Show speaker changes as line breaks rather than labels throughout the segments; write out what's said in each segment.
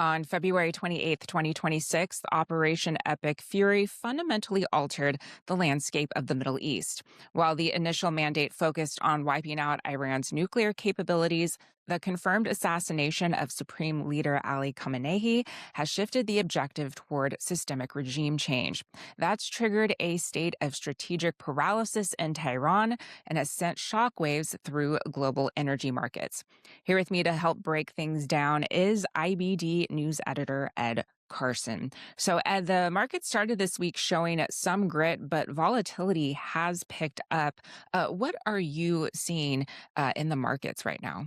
On February 28th, 2026, Operation Epic Fury fundamentally altered the landscape of the Middle East. While the initial mandate focused on wiping out Iran's nuclear capabilities, the confirmed assassination of Supreme Leader Ali Khamenei has shifted the objective toward systemic regime change. That's triggered a state of strategic paralysis in Tehran and has sent shockwaves through global energy markets. Here with me to help break things down is IBD news editor Ed Carson. So, Ed, the market started this week showing some grit, but volatility has picked up. What are you seeing in the markets right now?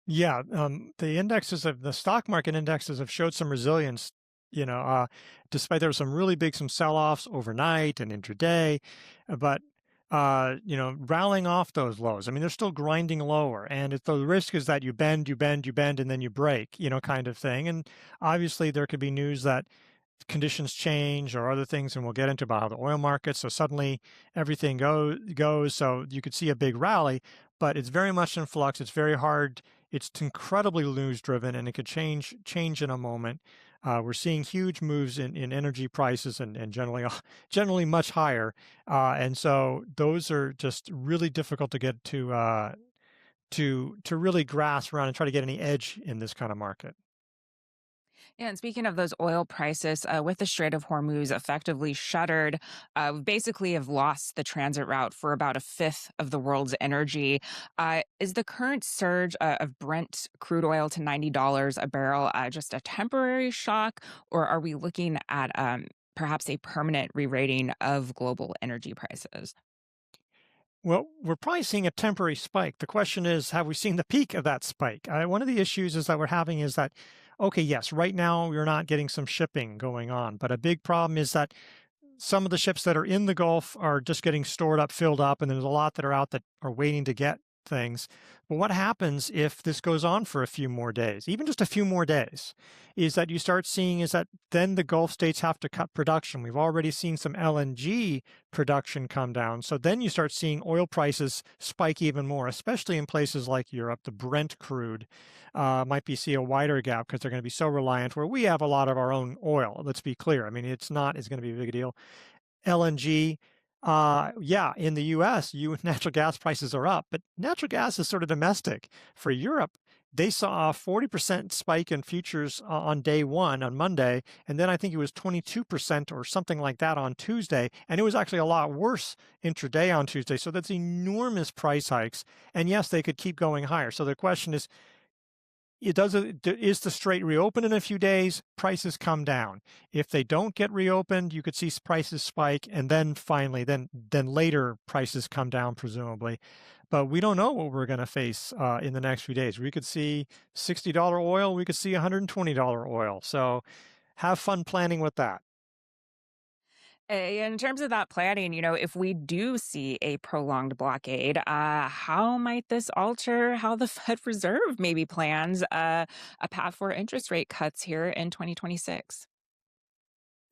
Yeah, the stock market indexes have showed some resilience, you know, uh, despite there were some really big some sell-offs overnight and intraday, but rallying off those lows. I mean, they're still grinding lower, and the risk is that you bend, you bend, you bend, and then you break, kind of thing. And obviously, there could be news that conditions change or other things, and we'll get into about how the oil market. So suddenly everything goes. So you could see a big rally, but it's very much in flux. It's very hard. It's incredibly news driven, and it could change in a moment. We're seeing huge moves in energy prices and generally generally much higher. And so those are just really difficult to get to really grasp around and try to get any edge in this kind of market.
Yeah, and speaking of those oil prices, with the Strait of Hormuz effectively shuttered, we basically have lost the transit route for about a fifth of the world's energy. Is the current surge of Brent crude oil to $90 a barrel just a temporary shock, or are we looking at perhaps a permanent re-rating of global energy prices?
Well, we're probably seeing a temporary spike. The question is, have we seen the peak of that spike? One of the issues is that we're having is that, okay, yes, right now we're not getting some shipping going on, but a big problem is that some of the ships that are in the Gulf are just getting stored up, filled up, and there's a lot that are out that are waiting to get things. But what happens if this goes on for a few more days, even just a few more days, is that you start seeing is that then the Gulf states have to cut production. We've already seen some LNG production come down. So then you start seeing oil prices spike even more, especially in places like Europe. The Brent crude might be see a wider gap because they're going to be so reliant where we have a lot of our own oil. Let's be clear. I mean, it's going to be a big deal. LNG, yeah, in the US, natural gas prices are up, but natural gas is sort of domestic. For Europe, they saw a 40% spike in futures on day one, on Monday, and then I think it was 22% or something like that on Tuesday, and it was actually a lot worse intraday on Tuesday. So that's enormous price hikes. And yes, they could keep going higher. So the question is the strait reopen in a few days, prices come down. If they don't get reopened, you could see prices spike, and then finally, then later prices come down, presumably. But we don't know what we're going to face in the next few days. We could see $60 oil, we could see $120 oil. So have fun planning with that.
In terms of that planning, if we do see a prolonged blockade, how might this alter how the Fed Reserve maybe plans a path for interest rate cuts here in 2026?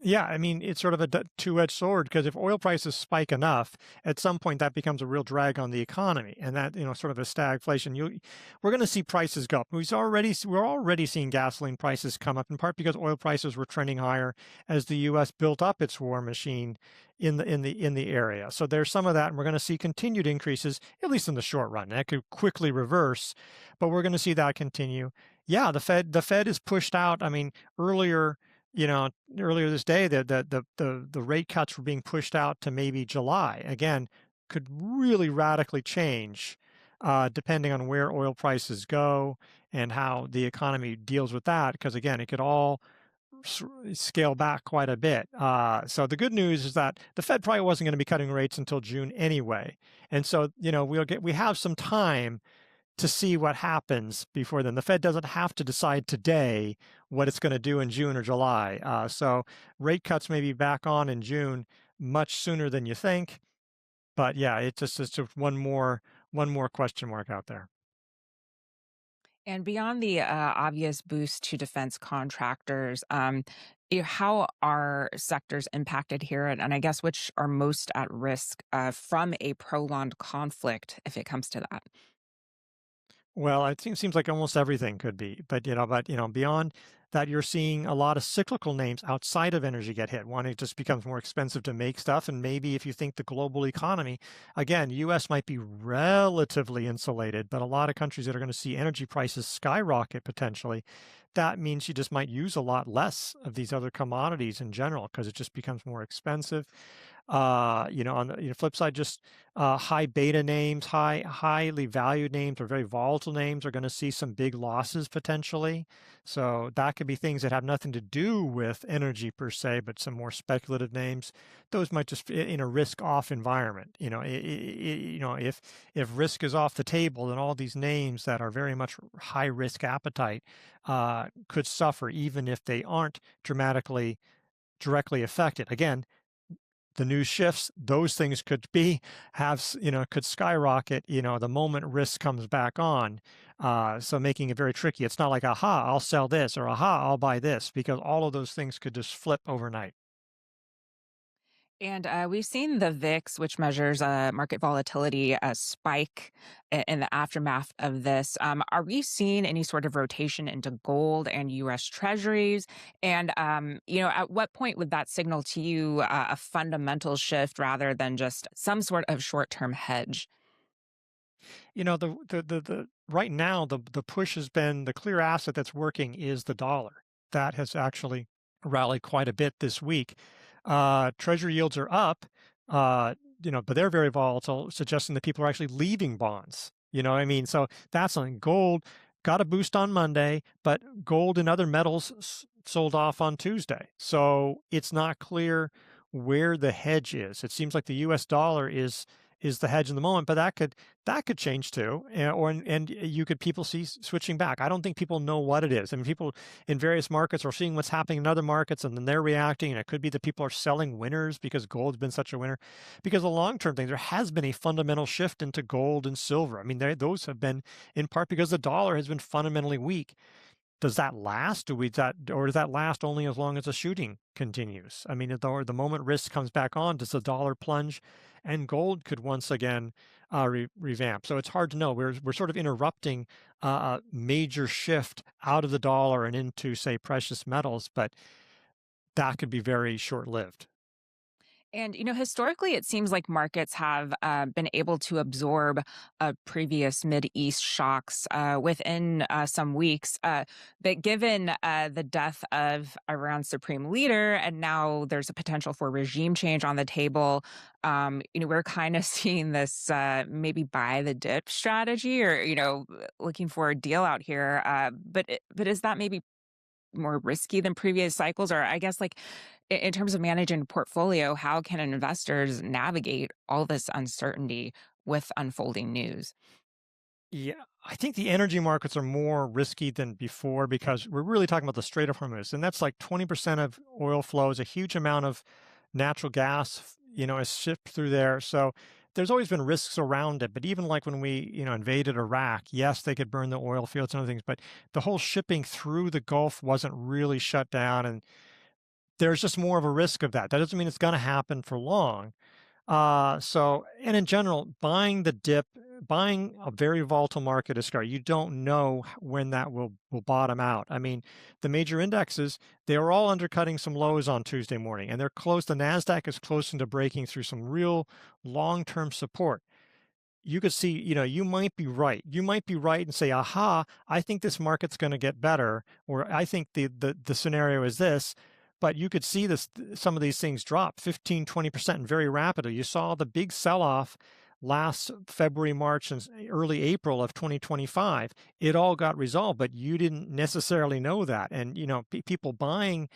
Yeah, I mean, it's sort of a two-edged sword because if oil prices spike enough, at some point that becomes a real drag on the economy, and that sort of a stagflation. We're going to see prices go up. We're already seeing gasoline prices come up in part because oil prices were trending higher as the U.S. built up its war machine in the area. So there's some of that, and we're going to see continued increases at least in the short run. That could quickly reverse, but we're going to see that continue. Yeah, the Fed is pushed out. I mean, earlier you know, earlier this day, the rate cuts were being pushed out to maybe July. Again, could really radically change depending on where oil prices go and how the economy deals with that. Because again, it could all scale back quite a bit. So the good news is that the Fed probably wasn't going to be cutting rates until June anyway, and so we have some time to see what happens before then. The Fed doesn't have to decide today what it's going to do in June or July. So rate cuts may be back on in June much sooner than you think. But yeah, it's just one more question mark out there.
And beyond the obvious boost to defense contractors, how are sectors impacted here? And I guess which are most at risk from a prolonged conflict if it comes to that?
Well, it seems like almost everything could be, but beyond that, you're seeing a lot of cyclical names outside of energy get hit. One, it just becomes more expensive to make stuff, and maybe if you think the global economy, again, U.S. might be relatively insulated, but a lot of countries that are going to see energy prices skyrocket potentially, that means you just might use a lot less of these other commodities in general because it just becomes more expensive. On the flip side, just high beta names, highly valued names or very volatile names are going to see some big losses potentially. So that could be things that have nothing to do with energy per se, but some more speculative names. Those might just in a risk-off environment. If risk is off the table, then all these names that are very much high risk appetite could suffer, even if they aren't dramatically directly affected. Again, the news shifts, those things could could skyrocket, the moment risk comes back on. So making it very tricky. It's not like, aha, I'll sell this or aha, I'll buy this, because all of those things could just flip overnight.
And we've seen the VIX, which measures market volatility, spike in the aftermath of this. Are we seeing any sort of rotation into gold and U.S. Treasuries? And at what point would that signal to you a fundamental shift rather than just some sort of short-term hedge?
The right now the push has been the clear asset that's working is the dollar. That has actually rallied quite a bit this week. Treasury yields are up, but they're very volatile, suggesting that people are actually leaving bonds. You know what I mean? So that's something. Gold got a boost on Monday, but gold and other metals sold off on Tuesday. So it's not clear where the hedge is. It seems like the US dollar is the hedge in the moment, but that could change too, and you could people see switching back. I don't think people know what it is. I mean, people in various markets are seeing what's happening in other markets, and then they're reacting. And it could be that people are selling winners because gold's been such a winner. Because the long-term thing, there has been a fundamental shift into gold and silver. I mean, those have been in part because the dollar has been fundamentally weak. Does that last? Or does that last only as long as the shooting continues? I mean, the moment risk comes back on, does the dollar plunge? And gold could once again revamp. So it's hard to know. We're sort of interrupting a major shift out of the dollar and into, say, precious metals, but that could be very short-lived.
And, historically, it seems like markets have been able to absorb previous Mid-East shocks within some weeks. But given the death of Iran's supreme leader, and now there's a potential for regime change on the table, we're kind of seeing this maybe buy the dip strategy or, looking for a deal out here. But is that maybe more risky than previous cycles? Or I guess like in terms of managing a portfolio, how can investors navigate all this uncertainty with unfolding news?
Yeah, I think the energy markets are more risky than before because we're really talking about the Strait of Hormuz, and that's like 20% of oil flows. A huge amount of natural gas, is shipped through there. So there's always been risks around it. But even like when we, invaded Iraq, yes, they could burn the oil fields and other things, but the whole shipping through the Gulf wasn't really shut down, and there's just more of a risk of that. That doesn't mean it's going to happen for long. And in general, buying a very volatile market is scary. You don't know when that will bottom out. I mean, the major indexes, they were all undercutting some lows on Tuesday morning, and they're close. The Nasdaq is close into breaking through some real long-term support. You could see, you might be right. You might be right and say, aha, I think this market's going to get better, or I think the scenario is this. But you could see some of these things drop 15, 20% very rapidly. You saw the big sell-off last February, March, and early April of 2025. It all got resolved, but you didn't necessarily know that. And, people buying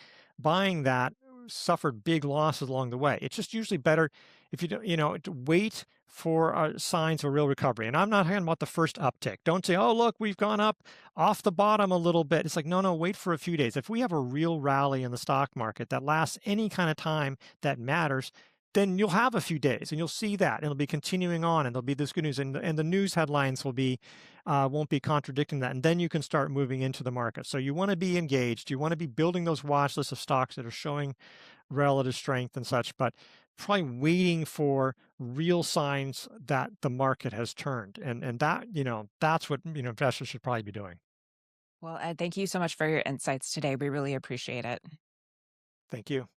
that suffered big losses along the way. It's just usually better if you don't, to wait for signs of a real recovery. And I'm not talking about the first uptick. Don't say, oh, look, we've gone up off the bottom a little bit. It's like, no, wait for a few days. If we have a real rally in the stock market that lasts any kind of time that matters, then you'll have a few days and you'll see that and it'll be continuing on and there'll be this good news and the news headlines won't be contradicting that. And then you can start moving into the market. So you want to be engaged. You want to be building those watch lists of stocks that are showing relative strength and such. But probably waiting for real signs that the market has turned. And that, that's what, investors should probably be doing.
Well, Ed, thank you so much for your insights today. We really appreciate it.
Thank you.